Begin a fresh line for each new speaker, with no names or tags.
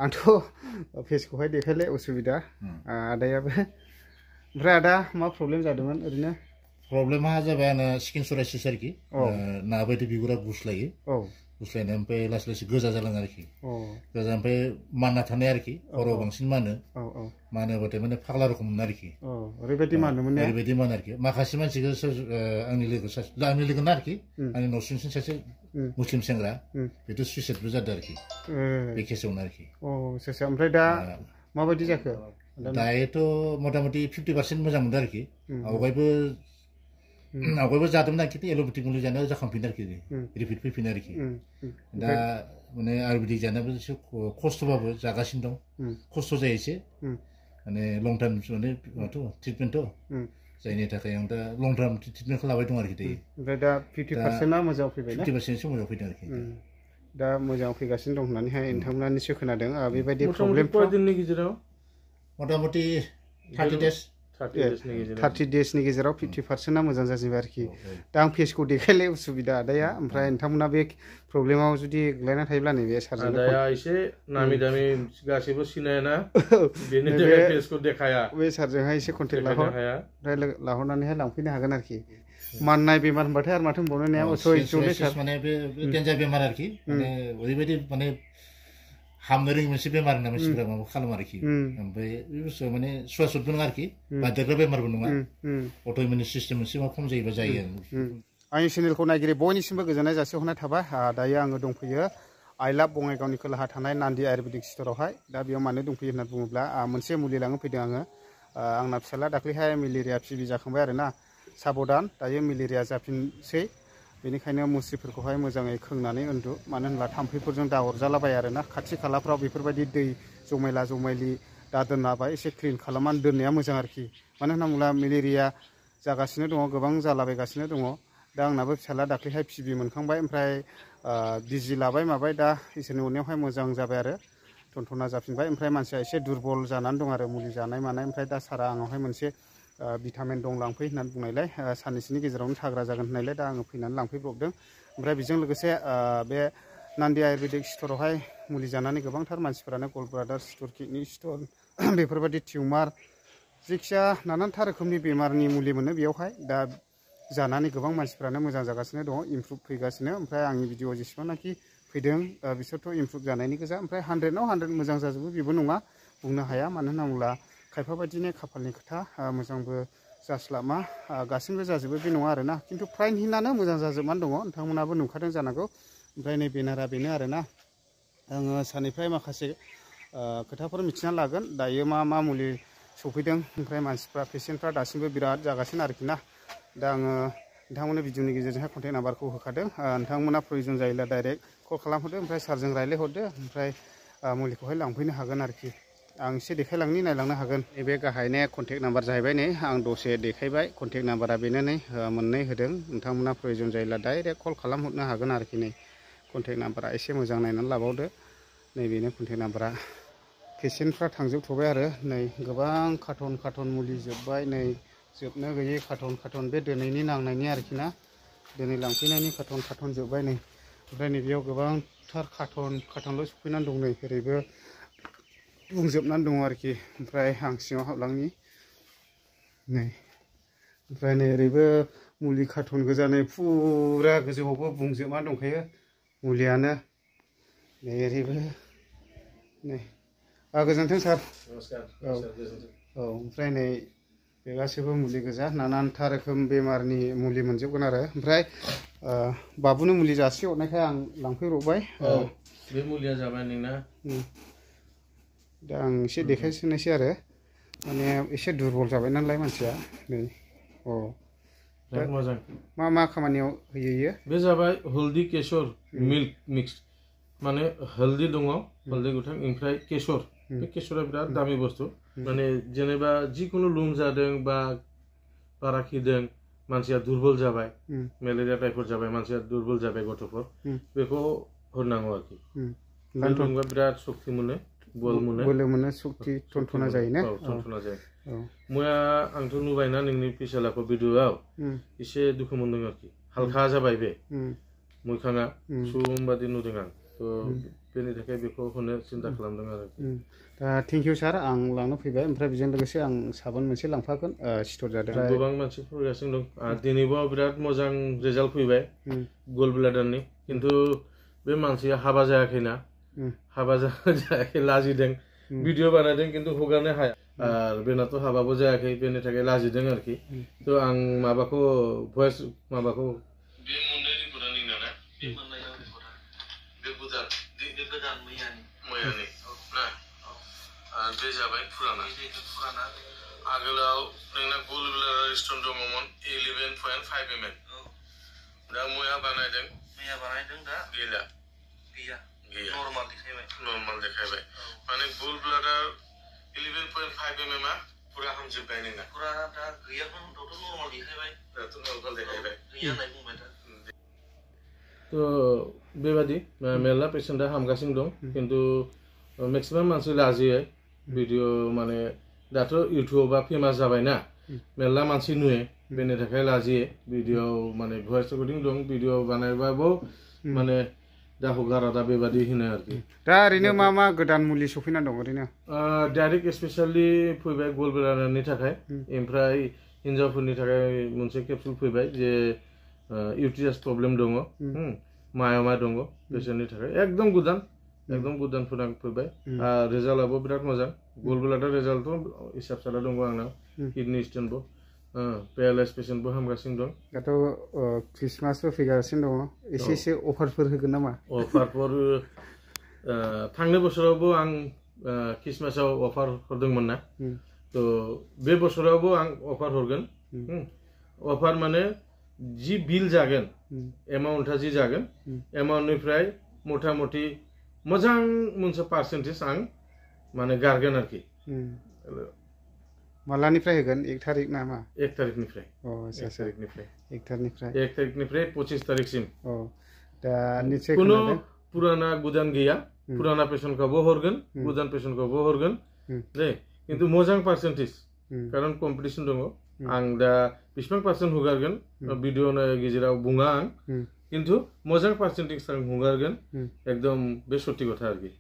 आंथ' फेसखौहाय देखायले उसुबिदा आदायाबो ओमफ्राय आदा मा प्रब्लेम जादोंमोन ओरैनो
प्रब्लेमा जाबाय आंना स्किन सरायसिस आरोखि ना बायदि बिगुरा गुस्लायो गुस्लायनाय ओमफ्राय लासै लासै गोजा जालाङो आरोखि गोजा ओमफ्राय मानना थानाय आरोखि खर'आव बांसिन मानो मानोबाथाय माने फाग्ला रखम मोनो आरोखि
ओरैबायदि मानोमोन ने
ओरैबायदि मानो आरोखि माखासे मानसिखौ आंनि लोगो ना आरोखि आंनि न'सुंसें सासे मुस्लिम सेंग्रा बेथ' सुइसाइडबो जादों आरोखि बे केसावनो आरोखि
ओमफ्राय दा माबायदि जाखो
दायोथ' मथा मथि 50% मोजां मोनदों आरोखि आवगायबो जादोंमोन आरोखि एल'पेथिक मुलि जानायाव जाखांफिनो आरोखि रिपिट फैफिनो आरोखि दा माने आयुर्वेदिक जानायाबो एसे खस्थ'बाबो जागासिनो दं खस्थ' जायो एसे माने लं टाइम माने ट्रिटमेन्टथ' जायनि थाखाय आं दा लं टाइम ट्रिटमेन्टखौ लाबाय दं आरोखि दायो
ओमफ्राय दा 50%आ मोजां फैबाय ना
50%सो मोजां फैदों आरोखि
दा मोजां फैगासिनो दं होननानैहाय नोंथांमोना निश्चय खोनादों बेबायदि प्रब्लेमफ्रा
दिननि गेजेराव मथा मथि 30 days
30 daysनि गेजेराव 50%आ मोजां जाजोबबाय आरोखि दा आं फेसखौ देखायले उसुबिदा आदाया ओमफ्राय नोंथांमोना बे प्रब्लेमाव जुदि गोग्लैना थायोब्ला नैबे सारजों
आदाया एसे नामी दामी गासैबो सिनायाना बेनि थाखाय फेसखौ देखाया
बे सारजोंहाय एसे कन्टेक्ट लाहरनानैहाय लांफैनो हागोन आरोखि माननाय बेमार होनबाथाय आरो माथो होनबावनो ने
माने बे डेन्जार बेमार आरोखि माने ओरैबायदि माने हामनो रोङि मोनसे बेमार होनना मानसिफोरा माबा खालामो आरोखि ओमफ्राय बे बुस्थुआ माने सुवासुदबो नङा आरोखि बारदेरग्रा बेमारबो नङा अट'इमिउन सिस्टेम मोनसे मा खम जायोबा जायो आरो
आंनि चेनेलखौ नायगिरि बयनिसिमबो गोजोननाय जासिहरनाय थाबाय दायो आङो दंफैयो आइ लाभ बङाइगावनि खोलाहा थानाय नान्दि आयुर्वेदिक स्ट'रावहाय दा बेयाव मानो दंफैयो होनना बुङोब्ला मोनसे मुलि लांनो फैदों आङो आंना फिसाला दाख्लैहाय मेलेरिया पिबि जाखांबाय आरोना साबधान दायो मेलेरिया जाफिनसै बेनिखायनो मुस्रिफोरखौहाय मोजाङै खोंनानै उन्दु मानो होनब्ला थाम्फैफोरजों दा अरजालाबाय आरोना खाथि खालाफ्राव बेफोरबायदि दै जमायला जमायलि दा दोनलाबाय एसे क्लिन खालामनानै दोननाया मोजां आरोखि मानो होनना बुङोब्ला मेलेरिया जागासिनो दङ गोबां जालाबायगासिनो दङ दा आंनाबो फिसाला दाख्लैहाय पिबि मोनखांबाय ओमफ्राय बिजि लाबाय माबाय दा इसोरनि अननायावहाय मोजां जाबाय आरो टनटना जाफिनबाय ओमफ्राय मानसिया एसे दुरबल जानानै दं आरो मुलि जानाय मानाय ओमफ्राय दा सारा आंनावहाय मोनसे भिटामिन दं लांफै होननानै बुंनायलाय साननैसोनि गेजेरावनो थाग्रा जागोन होननायलाय दा आङो फैनानै लांफैब्रबदों ओमफ्राय बेजों लोगोसे बे नान्दि आयुर्वेदिक स्ट'रावहाय मुलि जानानै गोबांथार मानसिफोरानो गल ब्लाडार स्ट'न किडनि स्ट'न बेफोरबायदि टिउमार जायखिया नानानथा रोखोमनि बेमारनि मुलि मोनो बेयावहाय दा जानानै गोबां मानसिफ्रानो मोजां जागासिनो दङ इमप्रुभ फैगासिनो ओमफ्राय आंनि भिडिअ जेसेबांनाखि फैदों बिसोरथ' इमप्रुभ जानायनि गोजा ओमफ्राय 100आव 100 मोजां जाजोबो बेबो नङा बुंनो हाया मानो होनना बुङोब्ला खायफा बायदिनो खाफालनि खोथा मोजांबो जास्लाबा गासिबो जाजोबो बे नङा आरोना खिन्थु फ्रायहिनानो मोजां जाजोबनानै दङ नोंथांमोनाबो नुखादों जानांगौ ओमफ्राय नै बेनारा बेनो आरोना आङो सारनिफ्राय माखासे खोथाफोर मिथिना लागोन दायो मा मुलि सफैदों ओमफ्राय मानसिफ्रा पेसेन्टफ्रा दासिमबो बिराद जागासिनो आरोखि ना दा आङो नोंथांमोननो भिडिअनि गेजेरजोंहाय कन्टेक्ट नाम्बारखौ होखादों नोंथांमोना प्रयजन जायोब्ला डाइरेक्ट कल खालामहरदो ओमफ्राय सारजों रायज्लायहरदो ओमफ्राय मुलिखौहाय लांफैनो हागोन आरोखि आं एसे देखायलांनि नायलांनो हागोन नैबे गाहायने कन्टेक्ट नाम्बार जाहैबाय नै आं दसे देखायबाय कन्टेक्ट नाम्बारा बेनो नै मोननै होदों नोंथांमोना प्रयजन जायोब्ला डाइरेक्ट कल खालामहरनो हागोन आरोखि नै कन्टेक्ट नाम्बारा एसे मोजां नायनानै लाबावदो नै बेनो कन्टेक्ट नाम्बारा पेसेन्टफ्रा थांजोबथ'बाय आरो नै गोबां कार्टन मुलि जोब्बाय नै जोबनो गैयै कार्टन बे दिनैनि नांनायनि आरोखि ना दिनै लांफैनायनि कार्टन जोब्बाय नै ओमफ्राय नैबेयाव गोबांथार कार्टनल' सफैनानै दं नै ओरैबो बुंजोबनानै दङ आरोखि ओमफ्राय आं सिङाव हाबलांनि नै ओमफ्राय नै ओरैबो मुलि कार्टन गोजा नै फुरा गोजौआवबो बुंजोबनानै दंखायो मुलियानो नै ओरैबो नै गोजोन्थों सार औ ओमफ्राय नै बे गासैबो मुलि गोजा नानानथा रोखोम बेमारनि मुलि मोनजोबगोन आरो ओमफ्राय बाबुनो मुलि जासि हरनायखाय आं लांफैब्रबबाय
बे मुलिया जाबाय नोंना
दा आं एसे देखायसोनोसै आरो माने एसे दुरबल जाबाय नालाय मानसिया नै
मोजां
मा खामानियाव होयो इयो
बे जाबाय हल्दी केसर मिल्क मिक्स माने हल्दी दङ हल्दी गोथां ओमफ्राय केसर बे केसरा बिराद दामि बुस्थु माने जेनेबा जिखुनु लोमजादों बा बारा खिदों मानसिया दुरबल जाबाय मेलेरिया टाइफड जाबाय मानसिया दुरबल जाबाय गथ'फोर बेखौ होनांगौ आरोखि लोंबा बिराद शक्ति मोनो
बोलो मोनो शक्ति टनटना जायो ना
टनटना जायो मैया आंथ' नुबायना नोंनि फिसालाखौ भिडिअआव एसे दुखु मोनदों आरोखि हालखा जाबाय बे मैखाङा सुम बादि नुदों आं थ' बेनि थाखाय बेखौ होनो सिन्था खालामदों आरो
दा थेंक इउ सार आं लांनो फैबाय ओमफ्राय बेजों लोगोसे आं साबोन मोनसे लांफागोन सिथर जादों
गोबां मानसि फैगासिनो दं दिनैबो बिराद मोजां रिजाल्ट फैबाय गल ब्लाडारनि खिन्थु बे मानसिया हाबा जायाखैना हाबा जायाखै लाजिदों भिडिअ बानायदों खिन्थु हगारनो हाया आरो बेनाथ' हाबाबो जायाखै बेनि थाखाय लाजिदों आरोखि थ' आं माबाखौ भइस माबाखौ बे मुन्दानि गुदानि ना बे मोननायाव बे गुदान बे गोदान मैयानि ना आरो बे जाबाय फुराना आगोलाव नोंना गल ब्लाडार स्टन दङमोन 11.5 mm दा मैया बानायदों दा गैला गैया नर्माल देखायबाय माने गल ब्लाडार 11.5 mm पुरा हामजोबबाय नोंना पुरा दा गैयामोन दाथ' नर्माल देखायबाय गैया होननाय बुंबाय दा थ' बेबादि मेरला पेसेन्टआ हामगासिनो दं खिन्थु मेक्सिमाम मानसि लाजियो भिडिअ माने दाथ' इउटुबा फेमास जाबायना मेरला मानसि नुयो बेनि थाखाय लाजियो भिडिअ माने भइस रेकर्डिं दं भिडिअ बानायबाबो माने दा हगारा दा बेबादि होनो आरोखि
दा ओरैनो मा मा गोदान मुलि सफैना दं ओरैनो
डाइरेक्ट स्पेसियेलि फैबाय गल ब्लाडारनि थाखाय ओमफ्राय हिन्जावफोरनि थाखाय मोनसे केपसुल फैबाय जे इउटिएस प्रब्लेम दङ मायामा दङ बिसोरनि थाखाय एकदम गोदान प्रडाक्ट फैबाय रिजाल्टआबो बिराद मोजां गल ब्लाडार रिजाल्टथ' हिसाब सारा दङ आंनाव किडनि स्टोनबो पेरालाइज पेसेन्टबो हामगासिनो दं
दाथ' ख्रिस्टमासबो फैगासिनो दङ एसे अफारफोर होगोन नामा
अफारफोर थांनाय बोसोरावबो आं ख्रिस्टमासाव अफार हरदोंमोन ना थ' बे बोसोरावबो आं अफार हरगोन अफार माने जि बिल जागोन एमाउन्टआ जि जागोन एमाउन्टनिफ्राय मथा मथि मोजां मोनसे पार्सेन्टेज आं माने गारगोन आरोखि
मालानिफ्राय होगोन 1 तारिख ना मा
1 तारिखनिफ्राय
1 तारिखनिफ्राय
25 तारिखसिम
दा निश्चय
कुनो पुराना गोदान गैया पुराना पेसेन्टखौबो हरगोन गोदान पेसेन्टखौबो हरगोन दे खिन्थु मोजां पार्सेन्टेज कारण कम्पिटिसन दङ आं दा बेसेबां पार्सेन्ट हगारगोन भिडिअनि गेजेराव बुङा आं खिन्थु मोजां पार्सेन्टेज आं हगारगोन एकदम बे सत्य কথা आरोखि